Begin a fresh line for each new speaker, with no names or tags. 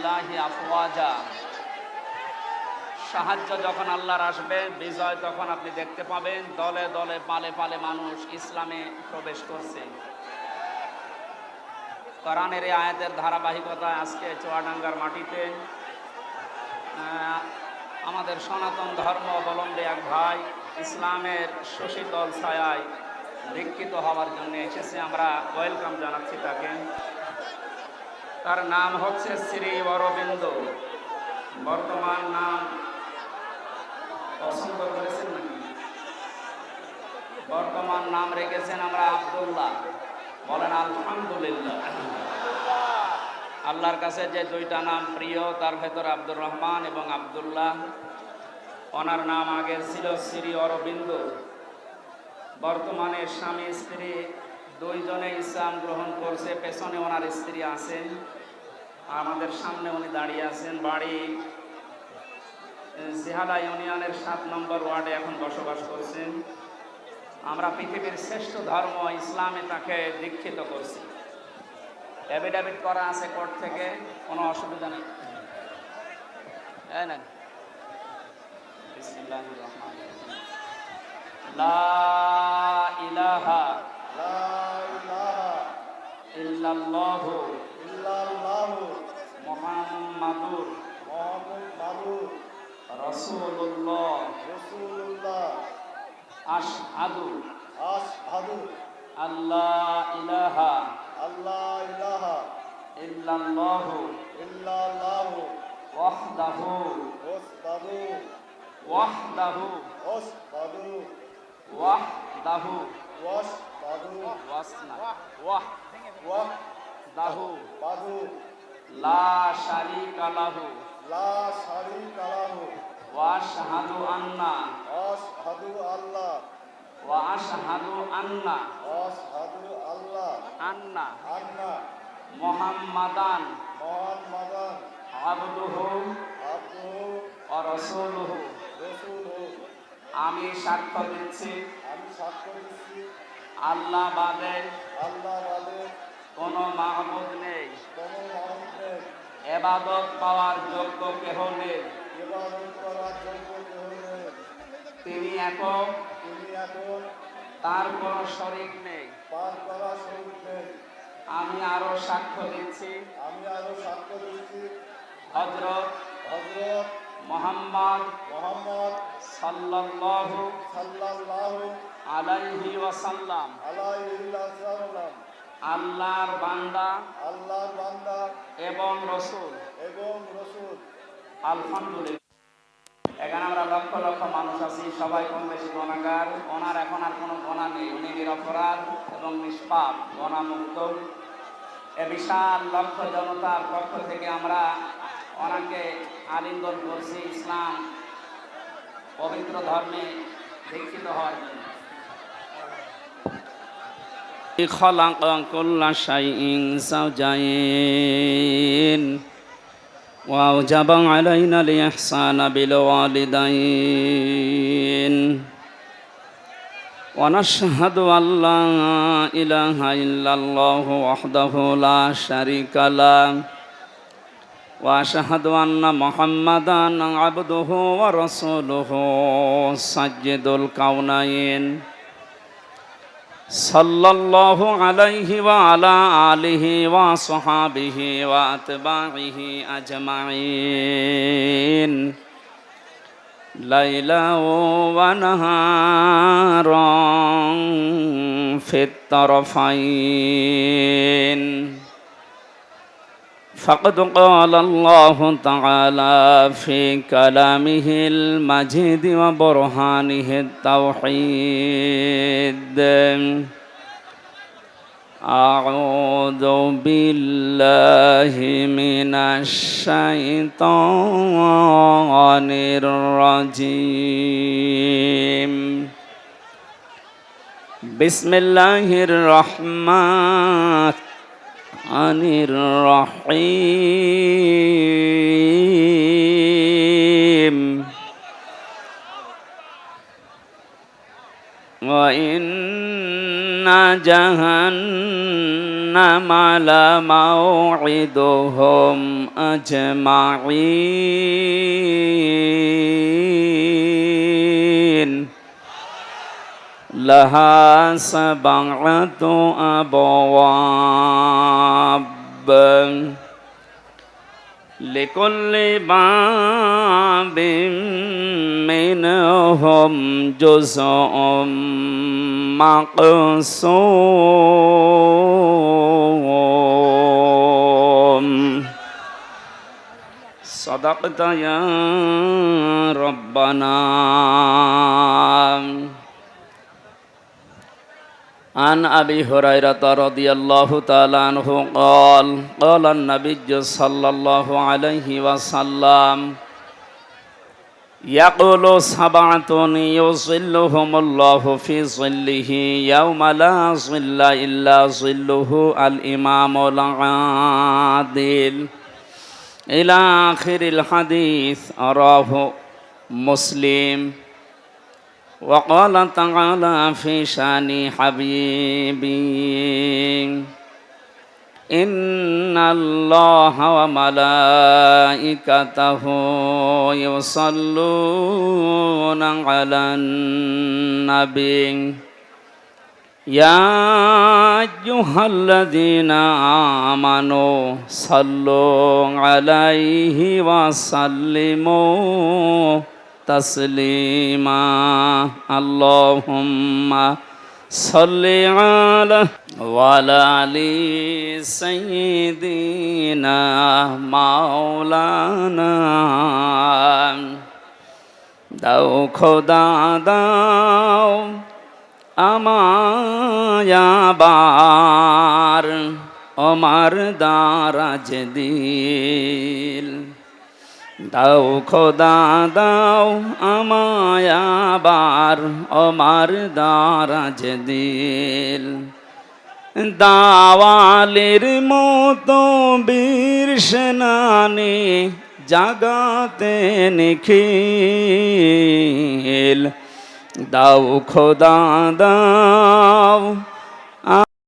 ইলাল্লাহি আফওয়াজা। সাহায্য যখন আল্লাহর আসবে, বিজয় তখন আপনি দেখতে পাবেন দলে দলে পালে পালে মানুষ ইসলামে প্রবেশ করছে। কোরআনের এই আয়াতের ধারাবাহিকতায় আজকে চুয়াডাঙ্গার মাটিতে আমাদের সনাতন ধর্ম অবলম্বী এক ভাই ইসলামের শশীতল ছায়ায় দীক্ষিত হওয়ার জন্য এসেছে। আমরা ওয়েলকাম জানাচ্ছি তাকে। তার নাম হচ্ছে শ্রী অরবিন্দ। বর্তমান নাম পছন্দ করেছেন নাকি? বর্তমান নাম রেখেছেন আমরা আব্দুল্লাহ। বলেন আলহামদুলিল্লাহ। আল্লাহর কাছে যে দুইটা নাম প্রিয় তার ভেতরে আব্দুর রহমান এবং আব্দুল্লাহ। ওনার নাম আগে ছিল শ্রী অরবিন্দ। বর্তমানে স্বামী স্ত্রী দুইজনে ইসলাম গ্রহণ করছে। পেছনে ওনার স্ত্রী আছেন, আমাদের সামনে উনি দাঁড়িয়ে আছেন। বাড়ি সিহালা ইউনিয়নের 7 নম্বর ওয়ার্ডে এখন বসবাস করছেন। আমরা পৃথিবীর শ্রেষ্ঠ ধর্ম ইসলামে তাকে দীক্ষিত করছি। এফিডেভিট করা আছে কোর্ট থেকে, কোনো অসুবিধা নেই। বিসমিল্লাহির রহমানির রহিম। লা ইলাহা ইল্লাল্লাহু মুহাম্মাদুর রাসূলুল্লাহ। আশহাদু আল্লা ইলাহা ইল্লাল্লাহু ওয়াহদাহু ওয়াহদাহু ওয়াহদাহু ওয়াহদাহু লা শারীকা লাহু ওয়া আশহাদু আন্না মুহাম্মাদান আবদুহু ওয়া রাসূলুহু। আমি সাক্ষ্য দিচ্ছি আল্লাহ বাদে কোনো মাবুদ নেই, ইবাদত পাওয়ার যোগ্য কেহ নেই। তিনি একক, তার কোনো শরীক নেই। আমি আরো সাক্ষ্য দিচ্ছি হযরত মুহাম্মদ সাল্লাল্লাহু আলাইহি ওয়াসাল্লাম আল্লাহর বান্দা এবং রাসূল। আলহামদুলিল্লাহ। এখানে আমরা লক্ষ লক্ষ মানুষ আছি, সবাই কম বেশি গুনাহগার। ওনার এখন আর কোনো গুনাহ নেই, উনি নিরপরাধ এবং নিষ্পাপ, গুনাহমুক্ত। এ বিশাল লক্ষ জনতার পক্ষ থেকে আমরা ওনাকে আলিঙ্গন করছি ইসলাম পবিত্র ধর্মে দীক্ষিত হওয়ার জন্য। খালাকা কুল্লা শাইইন যাওজাইন ওয়া আওজাবা আলাইনা আল ইহসানা বিল ওয়ালিদাইন ওয়া নাশহাদু আল্লা ইলাহা ইল্লাল্লাহু ওয়াহদাহু লা শারীকা লাহু ওয়া আশহাদু আন্না মুহাম্মাদান আবদুহু ওয়া রাসূলুহু সাজ্জিদুল কাউনাইন সাল্লাল্লাহু আলাইহি ওয়া আলা আলিহি ওয়া সাহাবিহি ওয়া আতবাইহি আজমাইন লাইলা ওয়া নাহারান ফিত তারফাইন। فقد قال الله تعالى في كلامه المجيد وبرهانه التوحيد. أعوذ بالله من الشيطان الرجيم. بسم الله الرحمن الرحيم. وإن جهنم جهنم لموعدهم أجمعين لها 7 أبواب لكل باب منهم جزء مقسوم صدقت يا ربنا. عن أبي هريرة رضي الله تعالى عنه قال قال النبي صلى الله عليه وسلم يقول 7 يظلهم الله في ظله يوم لا ظل إلا ظله الإمام العادل إلى آخر الحديث رواه مسلم. وقال تعالى في شان حبيبي إن الله وملائكته يصلون على النبي يا أيها الذين آمنوا صلوا عليه وسلموا تسليما اللهم صل على وعلى آل سيدنا مولانا দাও খোদা দাও আমায় আবার ওমার দারাজ দিল দাও খোদা দাও আমায় আবার ওমার দারাজ দিল দাওয়ালের মতো বীর সেনানি জাগাতে নিখিল দাও খোদা দাও